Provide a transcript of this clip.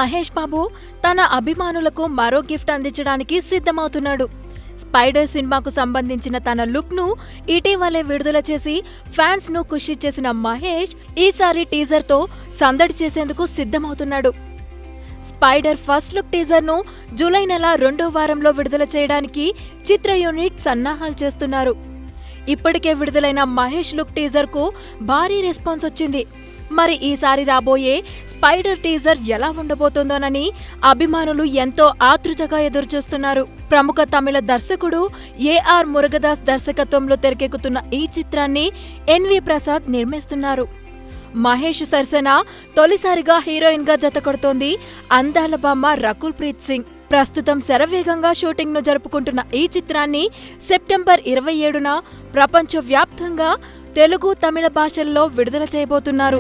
మహేష్ బాబు తన అభిమానులకు మరో గిఫ్ట్ అందించడానికి సిద్ధమవుతున్నాడు. స్పైడర్ సినిమాకు సంబంధించిన తన లుక్ ను ఇటీవలే విడుదల చేసి ఫ్యాన్స్ ను ఖుషి చేసిన మహేష్ ఈసారి టీజర్ తో సందడి చేసేందుకు సిద్ధమవుతున్నాడు. స్పైడర్ ఫస్ట్ లుక్ టీజర్ ను జూలై నెల 2వ వారంలో విడుదల చేయడానికి చిత్ర యూనిట్ సన్నాహాలు చేస్తున్నారు. ఇప్పటికే విడుదలైన మహేష్ లుక్ టీజర్ కు భారీ రెస్పాన్స్ వచ్చింది. మరి ఈసారి రాబోయే స్పైడర్ టీజర్ ఎలా ఉండబోతోందోనని అభిమానులు ఎంతో ఆతృతగా ఎదురుచూస్తున్నారు. ప్రముఖ తమిళ దర్శకుడు ఏఆర్ మురుగదాస్ దర్శకత్వంలో తెరకెక్కుతున్న ఈ చిత్రాన్ని ఎన్వి ప్రసాద్ నిర్మిస్తున్నారు. మహేష్ సరసన తొలిసారిగా హీరోయిన్ గా జతకొడుతోంది అందాల బామ్మ రకుల్ ప్రీత్ సింగ్. ప్రస్తుతం శరవేగంగా షూటింగ్ ను జరుపుకుంటున్న ఈ చిత్రాన్ని సెప్టెంబర్ 27న ప్రపంచవ్యాప్తంగా తెలుగు, తమిళ భాషల్లో విడుదల చేయబోతున్నారు.